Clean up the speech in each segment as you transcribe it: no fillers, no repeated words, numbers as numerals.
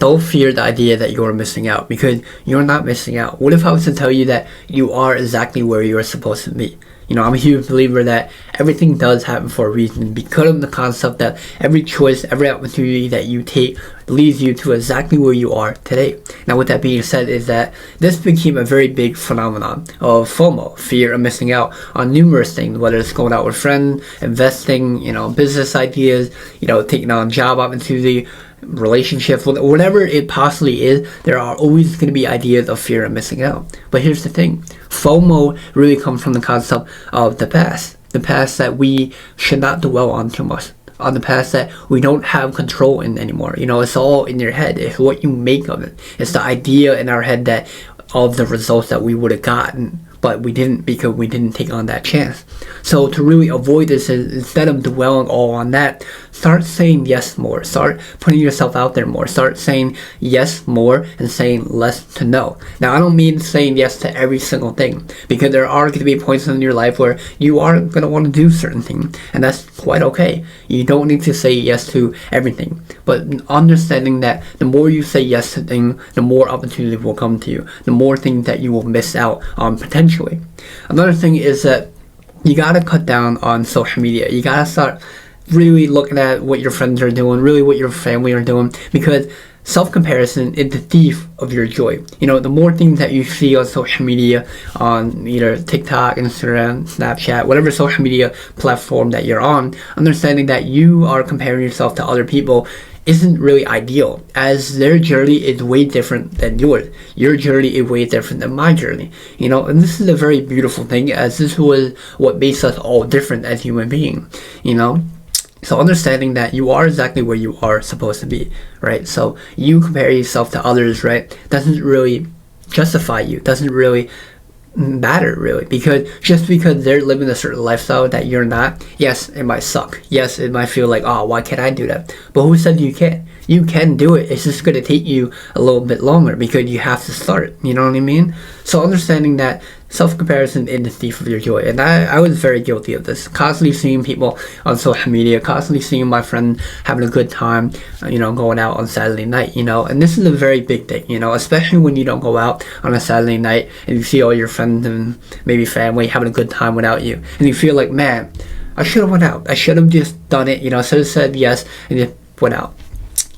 don't fear the idea that you're missing out, because you're not missing out. What if I was to tell you that you are exactly where you're supposed to be? You know, I'm a huge believer that everything does happen for a reason, because of the concept that every choice, every opportunity that you take leads you to exactly where you are today. Now, with that being said, is that this became a very big phenomenon of FOMO, fear of missing out on numerous things, whether it's going out with friends, investing, you know, business ideas, you know, taking on job opportunity, relationships, whatever it possibly is. There are always going to be ideas of fear of missing out. But here's the thing, FOMO really comes from the concept of the past that we should not dwell on too much, on the past that we don't have control in anymore. You know, it's all in your head. It's what you make of it. It's the idea in our head that of the results that we would have gotten, but we didn't, because we didn't take on that chance. So to really avoid this, instead of dwelling all on that, start saying yes more. Start putting yourself out there more. Start saying yes more and saying less to no. Now, I don't mean saying yes to every single thing, because there are going to be points in your life where you are going to want to do certain things, and that's quite okay. You don't need to say yes to everything, but understanding that the more you say yes to things, the more opportunity will come to you, the more things that you will miss out on potentially. Another thing is that you gotta cut down on social media. You gotta start really looking at what your friends are doing, really what your family are doing, because self-comparison is the thief of your joy. You know, the more things that you see on social media, on either TikTok, Instagram, Snapchat, whatever social media platform that you're on, understanding that you are comparing yourself to other people isn't really ideal, as their journey is way different than yours. Your journey is way different than my journey, you know, and this is a very beautiful thing, as this was what makes us all different as human beings, you know. So understanding that you are exactly where you are supposed to be, right? So you compare yourself to others, right, doesn't really justify you, doesn't really matter really, because just because they're living a certain lifestyle that you're not, yes, it might suck, yes, it might feel like, oh, why can't I do that? But who said you can't? You can do it. It's just going to take you a little bit longer, because you have to start, you know what I mean? So understanding that self-comparison is the thief of your joy. And I was very guilty of this, constantly seeing people on social media, constantly seeing my friend having a good time, you know, going out on Saturday night, you know. And this is a very big thing, you know, especially when you don't go out on a Saturday night and you see all your friends and maybe family having a good time without you, and you feel like, man, I should have went out, I should have just done it, you know, should have said yes and just went out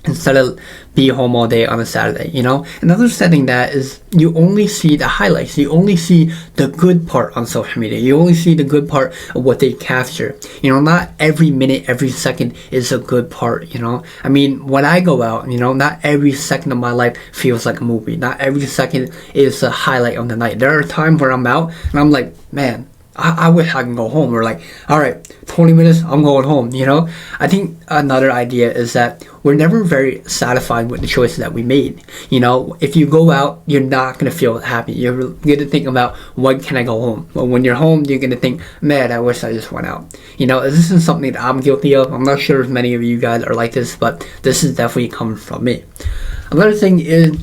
instead of be home all day on a Saturday, you know. And understanding that is, you only see the highlights, you only see the good part on social media, you only see the good part of what they capture, you know. Not every minute, every second is a good part, you know. I mean, when I go out, you know, not every second of my life feels like a movie, not every second is a highlight of the night. There are times where I'm out and I'm like, man, I wish I can go home, or like, all right, 20 minutes, I'm going home, you know. I think another idea is that we're never very satisfied with the choices that we made. You know, if you go out, you're not going to feel happy. You're going to think about, when can I go home? Well, when you're home, you're going to think, man, I wish I just went out. You know, this is something that I'm guilty of. I'm not sure if many of you guys are like this, but this is definitely coming from me. Another thing is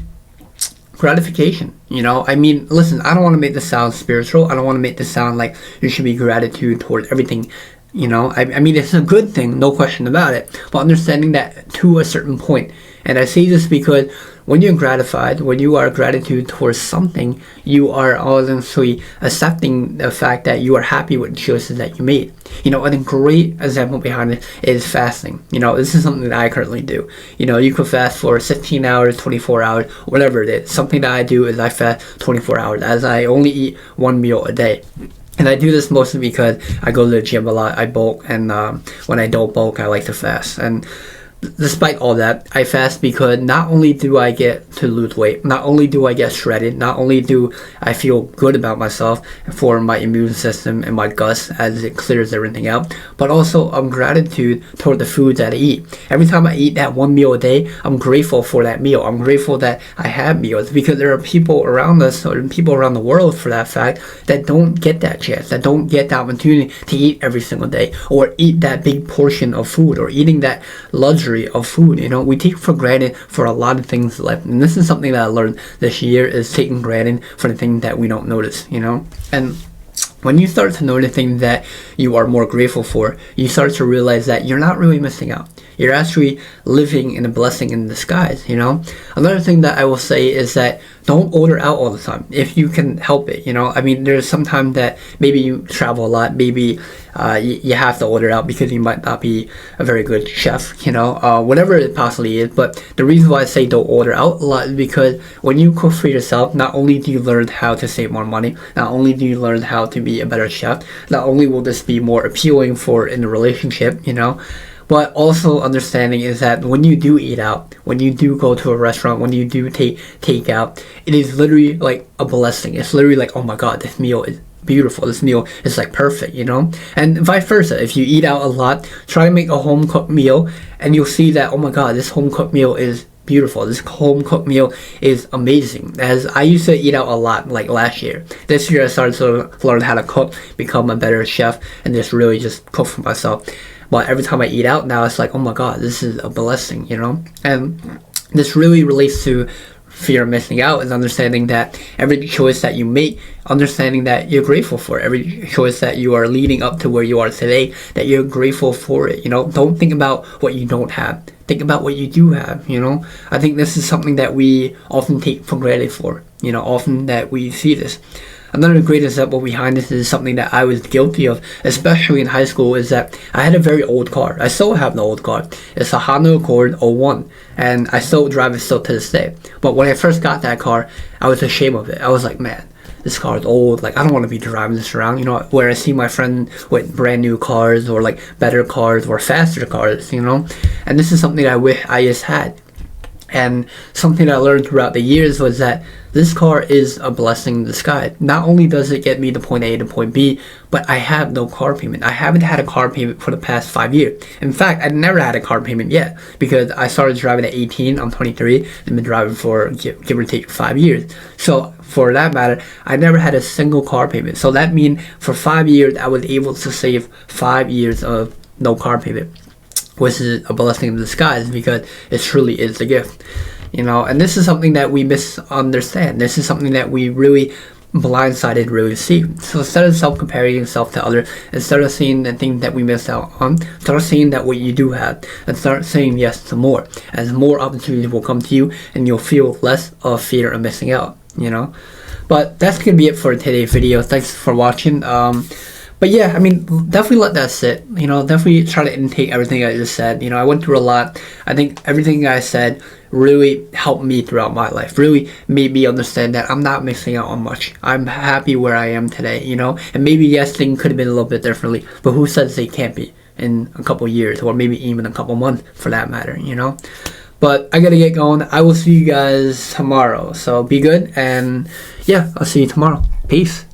gratification. You know, I mean, listen, I don't want to make this sound spiritual. I don't want to make this sound like there should be gratitude toward everything. You know, I mean, it's a good thing, no question about it, but understanding that to a certain point. And I say this because when you're gratified, when you are gratitude towards something, you are honestly accepting the fact that you are happy with the choices that you made. You know, and a great example behind it is fasting. You know, this is something that I currently do. You know, you could fast for 16 hours, 24 hours, whatever it is. Something that I do is I fast 24 hours, as I only eat one meal a day. And I do this mostly because I go to the gym a lot, I bulk, and when I don't bulk, I like to fast. And despite all that, I fast because not only do I get to lose weight, not only do I get shredded, not only do I feel good about myself for my immune system and my guts as it clears everything out, but also I'm gratitude toward the food that I eat. Every time I eat that one meal a day, I'm grateful for that meal. I'm grateful that I have meals, because there are people around us, or people around the world for that fact, that don't get that chance, that don't get the opportunity to eat every single day, or eat that big portion of food, or eating that luxury of food. You know, we take for granted for a lot of things in life, and this is something that I learned this year, is taking granted for the things that we don't notice, you know. And when you start to notice things that you are more grateful for, you start to realize that you're not really missing out. You're actually living in a blessing in disguise, you know? Another thing that I will say is that don't order out all the time if you can help it, you know? I mean, there's some time that maybe you travel a lot, maybe you have to order out because you might not be a very good chef, you know? Whatever it possibly is. But the reason why I say don't order out a lot is because when you cook for yourself, not only do you learn how to save more money, not only do you learn how to be a better chef, not only will this be more appealing for in a relationship, you know, but also understanding is that when you do eat out, when you do go to a restaurant, when you do take out, it is literally like a blessing. It's literally like, oh my god, this meal is beautiful, this meal is like perfect, you know? And vice versa, if you eat out a lot, try to make a home cooked meal and you'll see that, oh my god, this home cooked meal is beautiful. This home cooked meal is amazing. As I used to eat out a lot, like last year. This year I started to learn how to cook, become a better chef, and just really just cook for myself. But every time I eat out now, it's like, oh my god, this is a blessing, you know? And this really relates to fear of missing out, is understanding that every choice that you make, understanding that you're grateful for it. Every choice that you are leading up to where you are today, that you're grateful for it, you know? Don't think about what you don't have. Think about what you do have, you know? I think this is something that we often take for granted for, you know, often that we see this. Another great example behind this is something that I was guilty of, especially in high school, is that I had a very old car. I still have an old car. It's a Honda Accord 01, and I still drive it still to this day. But when I first got that car, I was ashamed of it. I was like, man, this car is old. Like, I don't want to be driving this around, you know, where I see my friend with brand new cars or like better cars or faster cars, you know. And this is something I wish I just had. And something I learned throughout the years was that this car is a blessing in disguise. Not only does it get me to point A to point B, but I have no car payment. I haven't had a car payment for the past 5 years. In fact, I never had a car payment yet because I started driving at 18. I'm 23 and been driving for give or take 5 years. So for that matter, I never had a single car payment. So that means for 5 years, I was able to save 5 years of no car payment, which is a blessing in disguise because it truly is a gift, you know. And this is something that we misunderstand. This is something that we really blindsided really see. So instead of self-comparing yourself to others, instead of seeing the things that we missed out on, start seeing that what you do have and start saying yes to more, as more opportunities will come to you and you'll feel less of fear of missing out, you know. But that's gonna be it for today's video. Thanks for watching. But yeah, I mean, definitely let that sit, you know, definitely try to intake everything I just said. You know, I went through a lot. I think everything I said really helped me throughout my life, really made me understand that I'm not missing out on much. I'm happy where I am today, you know, and maybe yes, things could have been a little bit differently, but who says they can't be in a couple years or maybe even a couple months for that matter, you know. But I gotta get going. I will see you guys tomorrow, so be good, and yeah, I'll see you tomorrow. Peace.